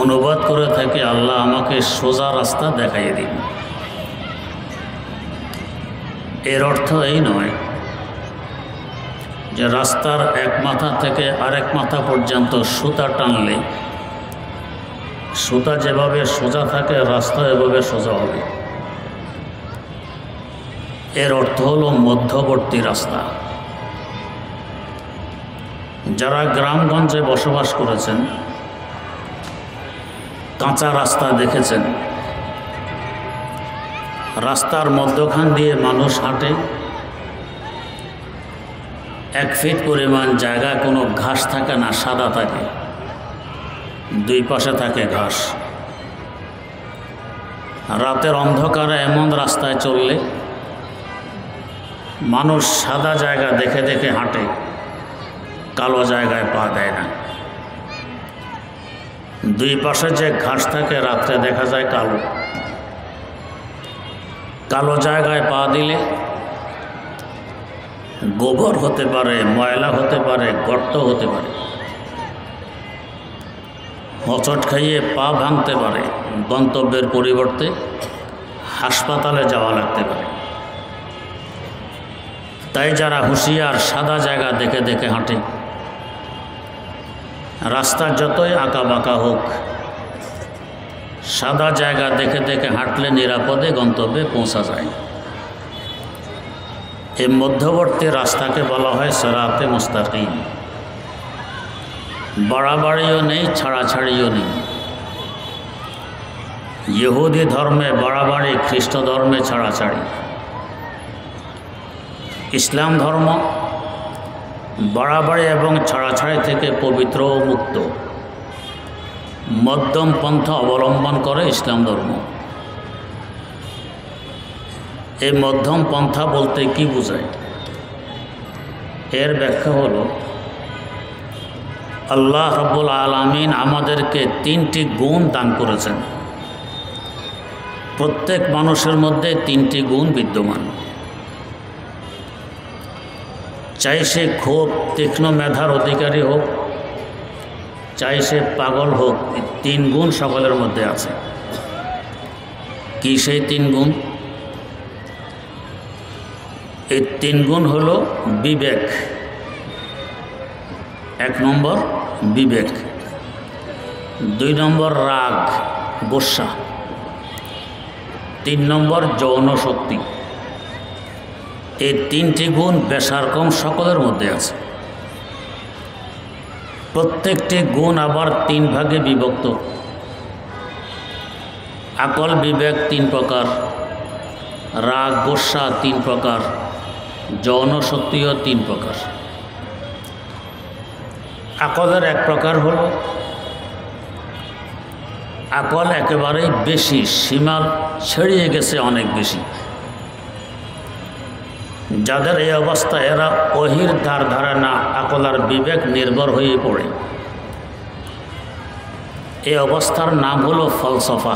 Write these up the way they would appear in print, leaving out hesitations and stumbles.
অনুবাদ করে থাকে, আল্লাহ আমাকে সোজা রাস্তা দেখাইয়ে দিন। এর অর্থ এই নয় যে রাস্তার এক মাথা থেকে আরেক মাথা পর্যন্ত সুতা টানলে সুতা যেভাবে সোজা থাকে রাস্তা এভাবে সোজা হবে। এর অর্থ হলো মধ্যবর্তী রাস্তা। যারা গ্রামগঞ্জে বসবাস করেছেন কাঁচা রাস্তা দেখেছেন, রাস্তার মধ্যখান দিয়ে মানুষ হাঁটে, 1 ফিট পরিমাণ জায়গা কোনো ঘাস থাকে না, সাদা থাকে, 2 পাশে থাকে ঘাস। রাতের অন্ধকারে এমন রাস্তায় চললে মানুষ সাদা জায়গা দেখে দেখে হাঁটে, কালো জায়গায় পা দেয় না। 2 পাশে যে ঘাস থাকে রাত্রে দেখা যায় কালো। কালো জায়গায় পা দিলে গোবর হতে পারে, ময়লা হতে পারে, গর্ত হতে পারে, হোঁচট খাইয়ে পা ভাঙতে পারে, গন্তব্যের পরিবর্তে হাসপাতালে যাওয়া লাগতে পারে। তাই যারা হুঁশিয়ার সাদা জায়গা দেখে দেখে হাঁটে, রাস্তা যতই আঁকা বাঁকা হোক, সাদা জায়গা দেখে দেখে হাঁটলে নিরাপদে গন্তব্যে পৌঁছা যায়। এই মধ্যবর্তী রাস্তাকে বলা হয় সিরাতে মুস্তাকিম। বাড়াবাড়িও নেই, ছাড়াছাড়িও নেই। ইহুদি ধর্মে বাড়াবাড়ি, খ্রিস্ট ধর্মে ছাড়াছাড়ি। ইসলাম ধর্ম বাড়াবাড়ি এবং ছাড়াছাড়ি থেকে পবিত্র ও মুক্ত, মধ্যম পন্থা অবলম্বন করে ইসলাম ধর্ম। এই মধ্যম পন্থা বলতে কি বোঝায়? এর ব্যাখ্যা হলো, আল্লাহ রাব্বুল আলামিন আমাদেরকে 3টি গুণ দান করেছেন। প্রত্যেক মানুষের মধ্যে 3টি গুণ বিদ্যমান। চাই সে খুব তীক্ষ্ণ মেধার অধিকারী হোক, চাই সে পাগল হোক, 3 গুণ সকলের মধ্যে আছে। কি সেই 3 গুণ? এই 3 গুণ হলো বিবেক। 1 নম্বর বিবেক, 2 নম্বর রাগ গোসা, 3 নম্বর যৌন শক্তি। এই 3টি গুণ বেশার কম সকলের মধ্যে আছে। প্রত্যেকটি গুণ আবার 3 ভাগে বিভক্ত। আকল বিবেক 3 প্রকার, রাগ গোসা 3 প্রকার, যৌন শক্তিও 3 প্রকার। আকলের 1 প্রকার হল আকল একেবারেই বেশি, সীমা ছেড়িয়ে গেছে অনেক বেশি। যাদের এই অবস্থা, এরা ওহির ধার ধারে না, আকল আর বিবেক নির্ভর হয়ে পড়ে। এই অবস্থার নাম হলো ফলসফা।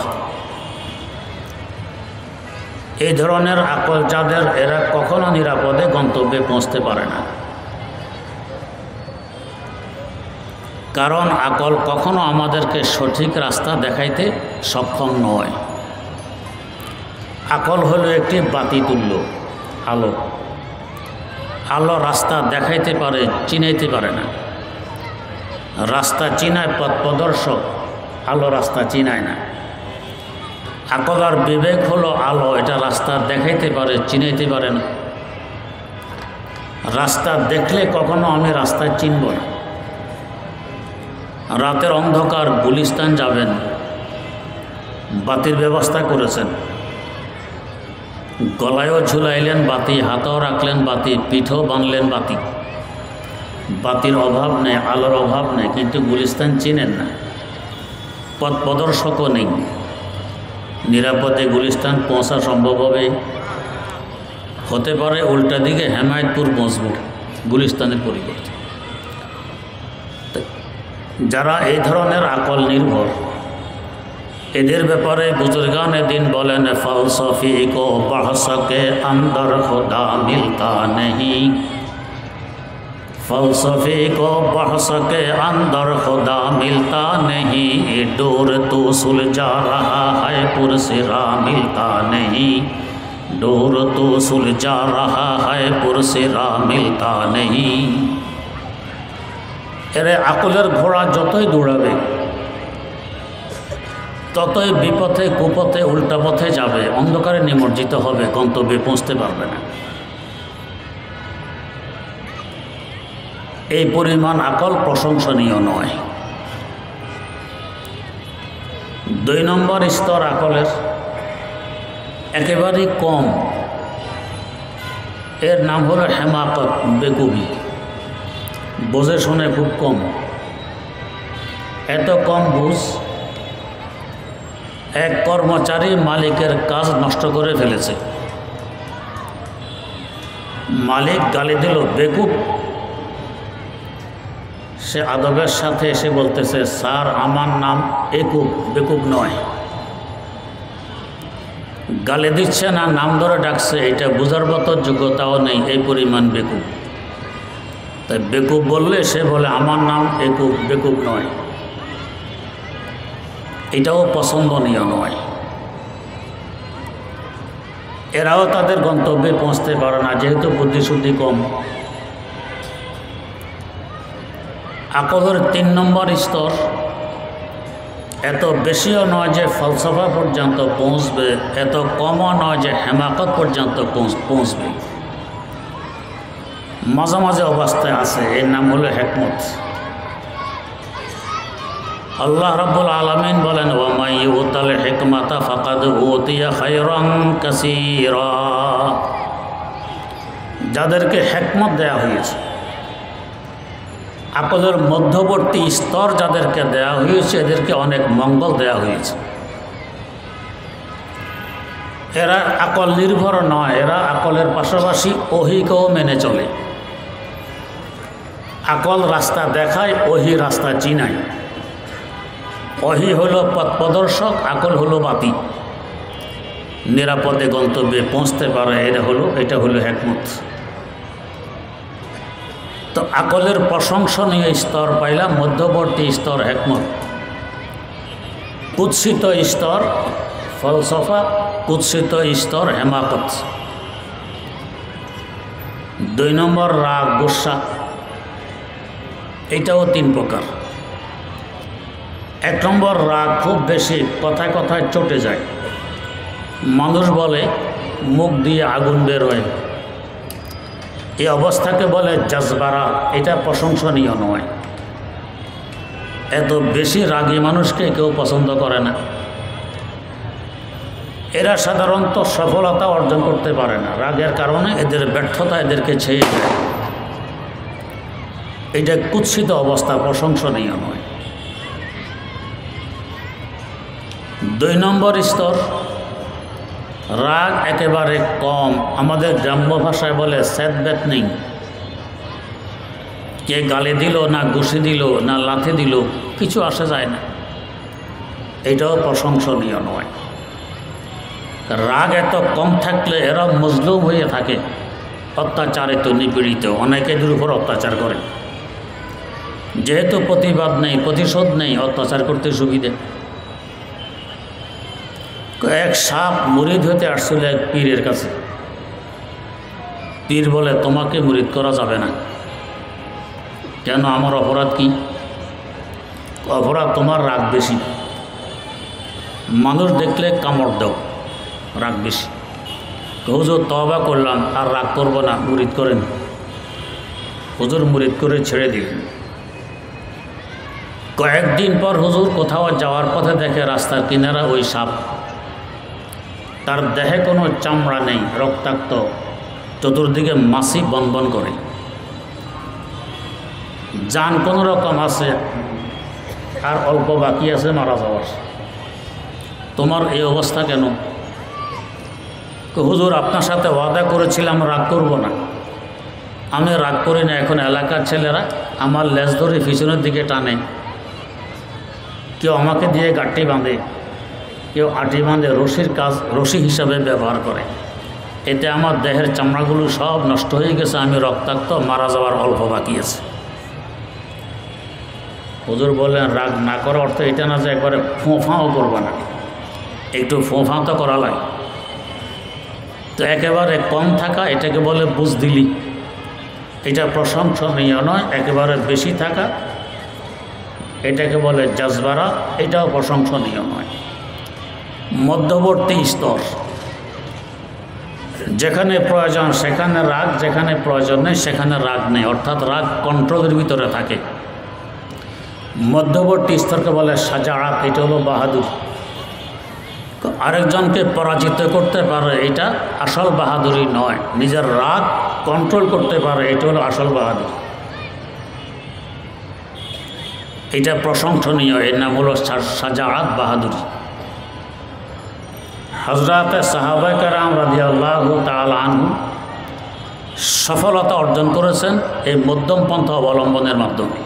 এই ধরনের আকল যাদের, এরা কখনো নিরাপদে গন্তব্যে পৌঁছতে পারে না। কারণ আকল কখনো আমাদেরকে সঠিক রাস্তা দেখাইতে সক্ষম নয়। আকল হলো একটি বাতি তুল্য, আলো। আলো রাস্তা দেখাইতে পারে, চিনাইতে পারে না। রাস্তা চিনায় পথ প্রদর্শক, আলো রাস্তা চিনায় না। আকল আর বিবেক হলো আলো, এটা রাস্তা দেখাইতে পারে, চিনাইতে পারে না। রাস্তা দেখলে কখনো আমি রাস্তায় চিনব না। রাতের অন্ধকার, গুলিস্তান যাবেন, বাতির ব্যবস্থা করেছেন, গলায়ও ঝুলাইলেন বাতি, হাতেও রাখলেন বাতি, পিঠও বাঁধলেন বাতি। বাতির অভাব নেই, আলোর অভাব নেই, কিন্তু গুলিস্তান চিনেন না, পথ প্রদর্শকও নেই। নিরাপদে গুলিস্তান পৌঁছা সম্ভব হবে? হতে পারে উল্টা দিকে হেমায়তপুর পৌঁছব গুলিস্তানের পরিবর্তে। যারা এই ধরনের আকল নির্ভর, এদের ব্যাপারে বুজুর্গানে দিন বলেন, ফলসফি কো বহস কে অন্দর খুদা মিলতা नहीं, फलसफे को बहस के अंदर खुदा मिलता नहीं, डोर तो सुलझा रहा है पुरसिरा मिलता नहीं, डोर तो सुलझा रहा है पुरसिरा मिलता नहीं। এরে আকলের ঘোড়া যতই দৌড়াবে ততই বিপথে কুপথে উল্টা পথে যাবে, অন্ধকারে নিমজ্জিত হবে, গন্তব্যে পৌঁছতে পারবে না। এই পরিমাণ আকল প্রশংসনীয় নয়। 2 নম্বর স্তর আকলের একেবারেই কম, এর নাম হলো হেমাকত, বেকুবি। বোঝে শুনে খুব কম, এত কম বুঝ এক কর্মচারী মালিকের কাজ নষ্ট করে ফেলেছে। মালিক গালি দিল বেকুব, সে আদবের সাথে এসে বলতেছে, স্যার আমার নাম একুব, বেকুব নয়। গালি দিচ্ছে না, নাম ধরে ডাকছে, এটা বোঝার মতো যোগ্যতাও নেই, এই পরিমাণ বেকুব। তাই বেকুব বললে সে বলে আমার নাম একুব, বেকুব নয়, এটাও পছন্দনীয় নয়। এরাও তাদের গন্তব্যে পৌঁছতে পারে না, যেহেতু বুদ্ধিশুদ্ধি কম। আকলের 3 নম্বর স্তর এত বেশিও নয় যে ফলসফা পর্যন্ত পৌঁছবে, এত কমও নয় যে হেমাকত পর্যন্ত পৌঁছবে, মাঝামাঝি অবস্থায় আছে, এর নাম হলো হিকমত। আল্লাহ রাব্বুল আলামিন বলেন, ওয়া মান ইউতাল হিকমাতা ফাকাদ উতিয়া খায়রান কাসীরা। যাদেরকে হিকমত দেয়া হয়েছে, আকলের মধ্যবর্তী স্তর যাদেরকে দেয়া হয়েছে, এদেরকে অনেক মঙ্গল দেয়া হয়েছে। এরা আকল নির্ভর নয়, এরা আকলের পাশাপাশি ওহীকেও মেনে চলে। আকল রাস্তা দেখায়, ওহী রাস্তা চিনায়। ওহী হলো পথ প্রদর্শক, আকল হলো বাতি, নিরাপদে গন্তব্যে পৌঁছতে পারে, এটা হলো হিকমত। তো আকলের প্রশংসনীয় স্তর পাইলাম, মধ্যবর্তী স্তর হিকমত, কুৎসিত স্তর ফলসফা, কুৎসিত স্তর হেমাকত। 2 নম্বর রাগ, গুসা, এটাও 3 প্রকার। 1 নম্বর রাগ খুব বেশি, কথায় কথায় চটে যায়। মানুষ বলে মুখ দিয়ে আগুন বেরোয়, এই অবস্থাকে বলে জাজবারা, এটা প্রশংসনীয় নয়। এত বেশি রাগী মানুষকে কেউ পছন্দ করে না। এরা সাধারণত সফলতা অর্জন করতে পারে না, রাগের কারণে এদের ব্যর্থতা এদেরকে ছেয়ে যায়। এটা কুৎসিত অবস্থা, প্রশংসনীয় নয়। 2 নম্বর স্তর রাগ একেবারে কম, আমাদের গ্রাম্য ভাষায় বলে স্যাদব্যাত নেই। কে গালি দিল না ঘুষি দিল না লাথি দিল, কিছু আসে যায় না, এটাও প্রশংসনীয় নয়। রাগ এত কম থাকলে এরা মজলুম হয়ে থাকে, অত্যাচারিত নিপীড়িত, অনেকে এদের উপর অত্যাচার করে। যেহেতু প্রতিবাদ নেই, প্রতিশোধ নেই, অত্যাচার করতে সুবিধে। এক সাপ মুরিদ হতে আসছিল এক পীরের কাছে। পীর বলে, তোমাকে মুরিদ করা যাবে না। কেন, আমার অপরাধ কি? অপরাধ তোমার রাগ বেশি, মানুষ দেখলে কামড় দাও, রাগ বেশি। হুজুর তওবা করলাম, আর রাগ করব না, মুরিদ করেন। হুজুর মুরিদ করে ছেড়ে দিলেন। কয়েকদিন পর হুজুর কোথাও যাওয়ার পথে দেখে রাস্তার কিনারা ওই সাপ, তার দেহে কোনো চামড়া নেই, রক্তাক্ত, চতুর্দিকে মাছি বনবন করে, জান কোনো রকম আছে, আর অল্প বাকি আছে মারা যাওয়ার। তোমার এই অবস্থা কেন? হুজুর আপনার সাথে ওয়াদা করেছিলাম রাগ করব না। আমি রাগ করি না, এখন এলাকার ছেলেরা আমার লেজ ধরে পিছনের দিকে টানে, কেউ আমাকে দিয়ে গাঁটটি বাঁধে, কেউ আটি বাঁধে, রশির কাজ রশি হিসাবে ব্যবহার করে। এতে আমার দেহের চামড়াগুলো সব নষ্ট হয়ে গেছে, আমি রক্তাক্ত, মারা যাওয়ার অল্প বাকি আছে। হুজুর বললেন রাগ না করার অর্থ এটা না যে একবারে ফোঁফাও করবে না, একটু ফোঁফাও তো করা লাগে। তো একেবারে কম থাকা এটাকে বলে বুজদিলি, এটা প্রশংসনীয় নয়। একেবারে বেশি থাকা এটাকে বলে জাজবারা, এটাও প্রশংসনীয় নয়। মধ্যবর্তী স্তর, যেখানে প্রয়োজন সেখানে রাগ, যেখানে প্রয়োজন নেই সেখানে রাগ নেই, অর্থাৎ রাগ কন্ট্রোলের ভিতরে থাকে। মধ্যবর্তী স্তরকে বলে সাজাআত, এটা হলো বাহাদুর। আরেকজনকে পরাজিত করতে পারে এটা আসল বাহাদুরি নয়, নিজের রাগ কন্ট্রোল করতে পারে এটা হলো আসল বাহাদুর, এটা প্রশংসনীয়। এর নাম হলো সাজাআত, বাহাদুরি। হযরত সাহাবায়ে কেরাম রাদিয়াল্লাহু তাআলা আনহু সফলতা অর্জন করেছেন এই মধ্যম পন্থা অবলম্বনের মাধ্যমে।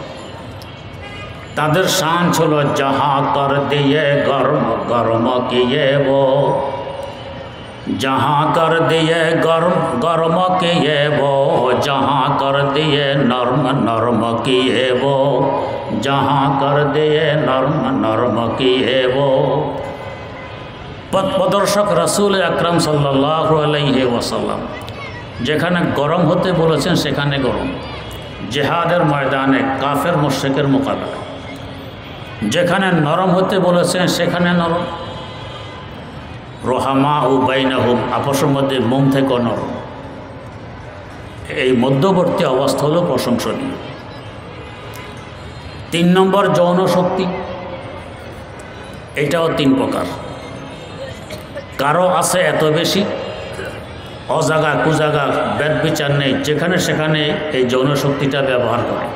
তাদের শান ছিল যাহা কর দিয়ে গরম গরম কিয়ে वो, जहाँ कर दिए गरम गरम किए वो, जहाँ कर दिए नरम नरम किए वो, जहाँ कर दिए नरम नरम किए वो। পথ প্রদর্শক রাসূল আকরাম সাল্লাল্লাহু আলাইহি ওয়াসাল্লাম যেখানে গরম হতে বলেছেন সেখানে গরম, জিহাদের ময়দানে কাফের মুশরিকের মোকাবেলা। যেখানে নরম হতে বলেছেন সেখানে নরম, রোহামা ও বাইনাহুম, আপসের মধ্যে মুম থেকে নরম। এই মধ্যবর্তী অবস্থা হলো প্রশংসনীয়। 3 নম্বর যৌন শক্তি, এটাও 3 প্রকার। কারো আছে এত বেশি, অজাগা কুজাগা বেদ বিচার নেই, যেখানে সেখানে এই যৌন শক্তিটা ব্যবহার করে,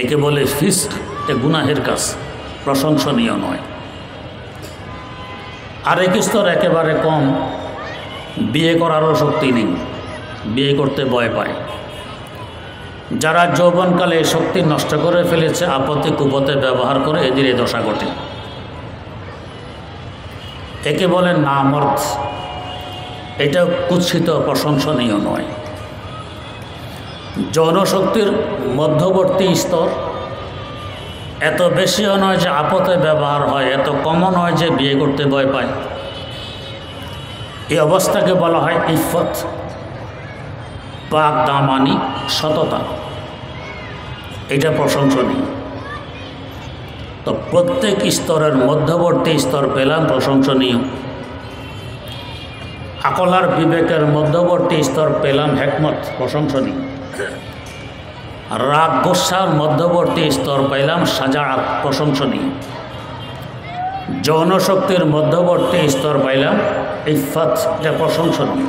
একে বলে ফিস্ক, এ গুনাহের কাজ, প্রশংসনীয় নয়। আরেক স্তর একেবারে কম, বিয়ে করারও শক্তি নেই, বিয়ে করতে ভয় পায়। যারা যৌবনকালে শক্তি নষ্ট করে ফেলেছে, আপত্তি কুপথে ব্যবহার করে এদের এই দশা ঘটে, একে বলে নামর্দ, এটা কুৎসিত, প্রশংসনীয় নয়। যৌন শক্তির মধ্যবর্তী স্তর, এত বেশিও নয় যে আপতে ব্যবহার হয়, এত কমও নয় যে বিয়ে করতে ভয় পায়। এই অবস্থাকে বলা হয় ইফত, পাক দামানি, সততা, এটা প্রশংসনীয়। তো প্রত্যেক স্তরের মধ্যবর্তী স্তর পেলাম প্রশংসনীয়। আকলার বিবেকের মধ্যবর্তী স্তর পেলাম হেকমত, প্রশংসনীয়। রাগ গোসার মধ্যবর্তী স্তর পাইলাম সাজাআত, প্রশংসনীয়। যৌন শক্তির মধ্যবর্তী স্তর পাইলাম ইফত, যা প্রশংসনীয়।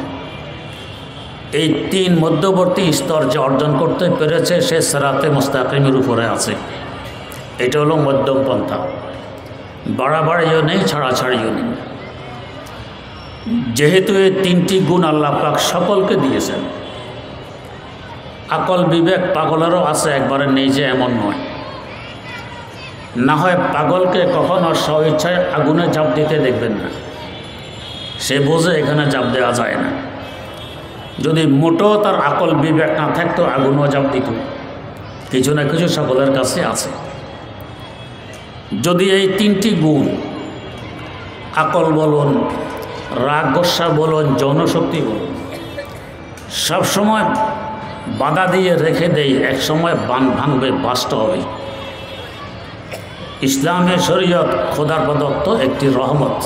এই 3 মধ্যবর্তী স্তর যে অর্জন করতে পেরেছে সে সিরাতে মুস্তাকিমের উপরে আছে, এটা হলো মধ্যম পন্থা। বাড়াবাড়িও নেই, ছাড়াছাড়িও নেই। যেহেতু এই 3টি গুণ আল্লাহ পাক সকলকে দিয়েছেন, আকল বিবেক পাগলেরও আছে, একবারে নেই যে এমন নয়। না হয় পাগলকে কখনো স্বইচ্ছায় আগুনে ঝাঁপ দিতে দেখবেন না, সে বোঝে এখানে ঝাঁপ দেওয়া যায় না। যদি মোটো তার আকল বিবেক না থাকতো আগুনও ঝাঁপ দিত, কিছু না কিছু সকলের কাছে আছে। যদি এই 3টি গুণ, আকল বলুন, রাগ গোসা বলুন, যৌনশক্তি বলুন, সবসময় বাধা দিয়ে রেখে দেই, এক সময় বান ভাঙবে, বাস্ট হবে। ইসলামের শরীয়ত খোদার প্রদত্ত একটি রহমত,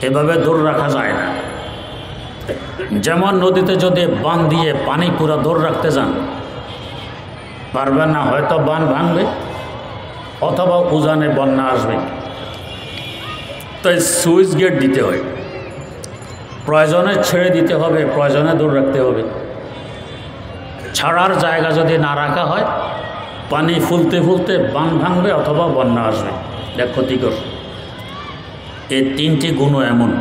এভাবে দূর রাখা যায় না। যেমন নদীতে যদি বান দিয়ে পানি পুরো দূর রাখতে যান, পারবেন না, হয়তো বান ভাঙবে অথবা উজানে বন্যা আসবে। তাই সুইচ গেট দিতে হয়, প্রয়োজনে ছেড়ে দিতে হবে, প্রয়োজনে দূর রাখতে হবে। ছাড়ার জায়গা যদি না রাখা হয়, পানি ফুলতে ফুলতে বান ভাঙবে অথবা বন্যা আসবে, এটা ক্ষতিকর। এই 3টি গুণও এমন।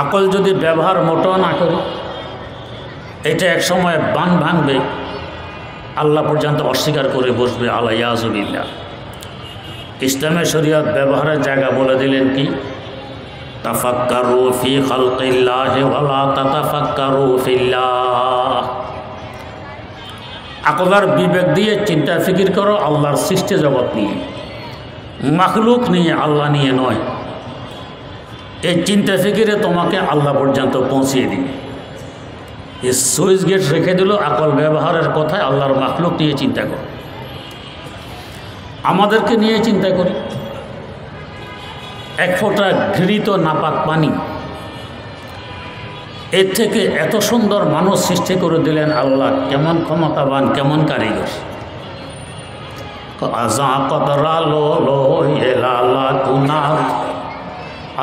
আকল যদি ব্যবহার মোটো না করি, এটা এক সময় বান ভাঙবে, আল্লাহ পর্যন্ত অস্বীকার করে বসবে, আলাইয়াজুবিল্লাহ। ইসলামের শরীয়ত ব্যবহারের জায়গা বলে দিলেন কি, তাফাক্কারু ফি খালকিল্লাহি ওয়া লা তাতাফাক্কারু ফিল্লাহ। আকলার বিবেক দিয়ে চিন্তা ফিকির করো আল্লাহর সৃষ্টি জগৎ নিয়ে, মাখলুক নিয়ে, আল্লাহ নিয়ে নয়। এই চিন্তা ফিকিরে তোমাকে আল্লাহ পর্যন্ত পৌঁছিয়ে দিবে। এই সুইচ গেট রেখে দিল আকল ব্যবহারের কথায় আল্লাহর মাখলুক নিয়ে চিন্তা করো। আমাদেরকে নিয়ে চিন্তা করি। এক ফোঁটা ঘৃণিত নাপাক পানি, এর থেকে এত সুন্দর মানুষ সৃষ্টি করে দিলেন আল্লাহ। কেমন ক্ষমতাবান, কেমন কারিগর। আজা কতরা লো লো এলালা কুনাদ,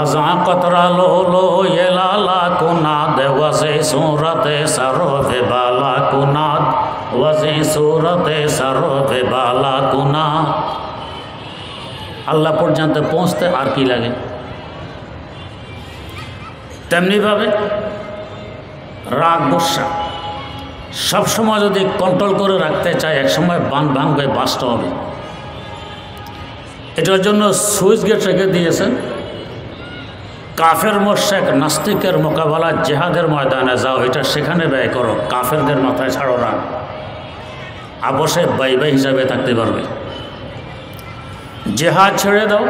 আজা কতরা লো লো এলালা কুনাদ, ওয়াজে সুরতে সরোভে বালা কুনাদ, ওয়াজে সুরতে সরোভে বালা কুনাদ। আল্লাহ পর্যন্ত পৌঁছতে আর কি লাগে। তেমনিভাবে রাগ গোসা সবসময় যদি কন্ট্রোল করে রাখতে চায়, একসময় বান ভাঙবে, বাঁচতে হবে। এটার জন্য সুইচ গেট রেখে দিয়েছেন। কাফের মোশরিক নাস্তিকের মোকাবেলা জেহাদের ময়দানে যাও, এটা সেখানে ব্যয় করো। কাফেরদের মাথায় ছাড়ো রাগ, আপসে বাই বাই হিসাবে থাকতে পারবে। জেহাদ ছেড়ে দাও,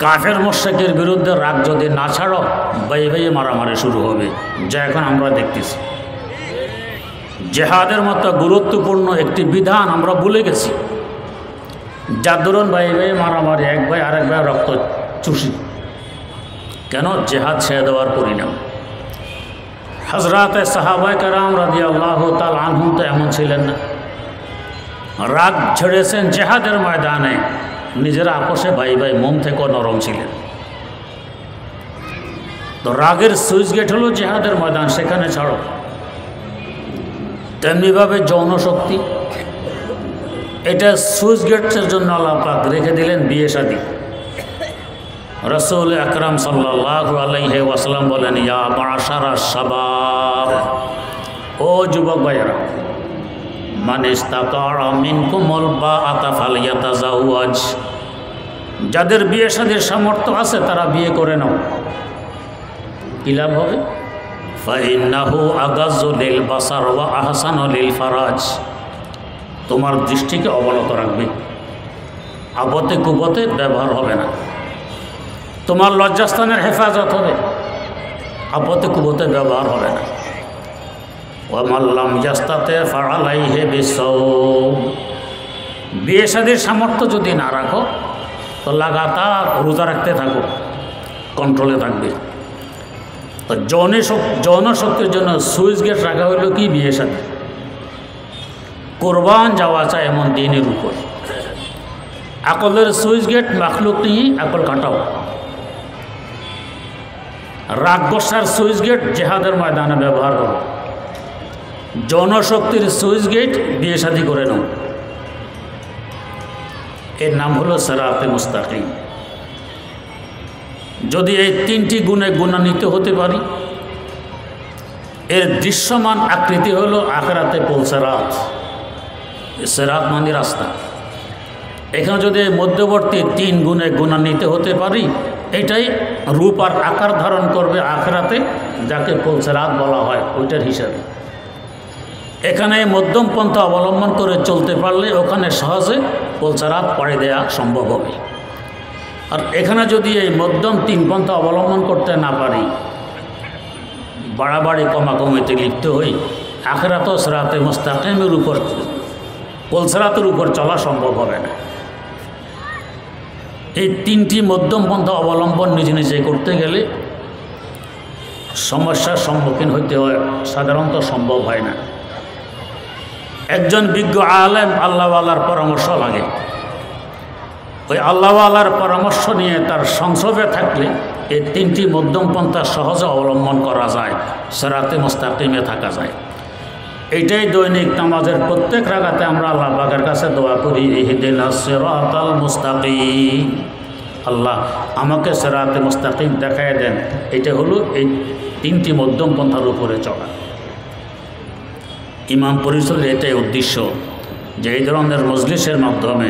কাফের মোশরিকের বিরুদ্ধে রাগ যদি না ছাড়ো, বাই বাই মারামারি শুরু হবে, যা এখন আমরা দেখতেছি। জেহাদের মতো গুরুত্বপূর্ণ একটি বিধান আমরা ভুলে গেছি, যার দরুন বাই বাই মারামারি, এক ভাই আরেক ভাই রক্ত চুষি। কেন? জেহাদ ছেড়ে দেওয়ার পরিণাম। হযরতে সাহাবায়ে কেরাম রাদিয়াল্লাহু তাআলা আনহুম তো এমন ছিলেন না। রাগ ছেড়েছেন জেহাদের ময়দানে, নিজেরা আপোষে ভাই ভাই, মন থেকেও নরম ছিলেন। তো রাগের সুইচ গেট হলো জেহাদের ময়দান, সেখানে ছাড়ো। তেমনিভাবে যৌন শক্তি, এটা সুইচ গেটের জন্য আল্লাহ পাক রেখে দিলেন বিয়ে শাদী। রাসূল আকরাম সাল্লাল্লাহু আলাইহি ওয়াসাল্লাম বলেন, ইয়া মাশারা শাবাব, ও যুবক ভাইয়েরা, মান ইস্তাতাআ মিনকুমুল বাআতা ফালইয়াতাজাওয়াজ, যাদের বিয়ে শাদীর সামর্থ্য আছে তারা বিয়ে করে নাও। কি লাভ হবে? ফাইন্নাহু আগায্যু লিল বাসার ওয়া আহসানু লিল ফারাজ, তোমার দৃষ্টিকে অবনত রাখবে, আপদে কুপথে ব্যবহার হবে না। তোমার লজ্জাস্থানের হেফাজত হবে, আপদে কুপথে ব্যবহার হবে না। ওয়া মাল্লাম ইয়াস্তাতে ফাআলাইহি বিসাওম, বিয়ে শাদীর সামর্থ্য যদি না রাখো তো লাগাতার রোজা রাখতে থাকো, কন্ট্রোলে থাকবে। তো যৌন শক্তির জন্য সুইচ গেট রাখা হইল কি? বিয়ে শাদী। কোরবান যাওয়া চায় এমন দিনের উপর। আকলের সুইচ গেট মাখলুক নিয়ে আকল কাটাও। রাগ গোসার সুইচ গেট জেহাদের ময়দানে ব্যবহার করো। জনশক্তির সুইচ গেট বিয়ে শাদী করে নাও। এর নাম হলো সিরাতে মুস্তাকিম। যদি এই তিনটি গুণে গুণান্বিত হতে পারি, এর দৃশ্যমান আকৃতি হলো আখিরাতে পুলসিরাত। সিরাত মানে রাস্তা। এখানে যদি মধ্যবর্তী তিন গুণে গুণান্বিত হতে পারি, এটাই রূপ আর আকার ধারণ করবে আখিরাতে, যাকে পুলসিরাত বলা হয়, ওইটার হিসাবে। এখানে মধ্যম পন্থা অবলম্বন করে চলতে পারলে ওখানে সহজে পুলসিরাত পাড়ি দেওয়া সম্ভব হবে। আর এখানে যদি এই মধ্যম তিন পন্থা অবলম্বন করতে না পারি, বাড়াবাড়ি কমাকমিতে লিপ্ত হই, আখিরাতেও সিরাতে মুস্তাকিমের উপর, পুলসিরাতের উপর চলা সম্ভব হবে না। এই তিনটি মধ্যম পন্থা অবলম্বন নিজে নিজে করতে গেলে সমস্যার সম্মুখীন হইতে হয়, সাধারণত সম্ভব হয় না। একজন বিজ্ঞ আলেম আল্লাহওয়ালার পরামর্শ লাগে। ওই আল্লাহওয়ালার পরামর্শ নিয়ে তার সংসর্গে থাকলে এই তিনটি মধ্যম পন্থা সহজে অবলম্বন করা যায়, সিরাতে মুস্তাকিমে থাকা যায়। এইটাই দৈনিক নামাজের প্রত্যেক রাকাতে আমরা আল্লাহ পাকের কাছে দোয়া করি, ইহদিনাস সিরাতাল মুস্তাকিম, আল্লাহ আমাকে সিরাতে মুস্তাকিম দেখায় দেন। এটা হলো এই তিনটি মধ্যম পন্থার উপরে চলা। ইমাম পরিষদের এটাই উদ্দেশ্য যে এই ধরনের মজলিসের মাধ্যমে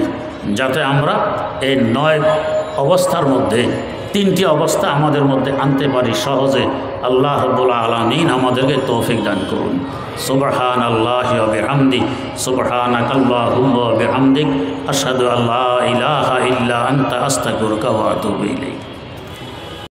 যাতে আমরা এই 9 অবস্থার মধ্যে তিনটি অবস্থা আমাদের মধ্যে আনতে পারি সহজে। আল্লাহ রাব্বুল আলামিন আমাদেরকে তৌফিক দান করুন। সুবহানাল্লাহি ওয়া বিহামদি, সুবহানাকাল্লাহুম্মা ওয়া বিহামদিক, আশহাদু আল্লা ইলাহা ইল্লা আনতা আস্তাগফিরুকা ওয়া আতুবু ইলাইক।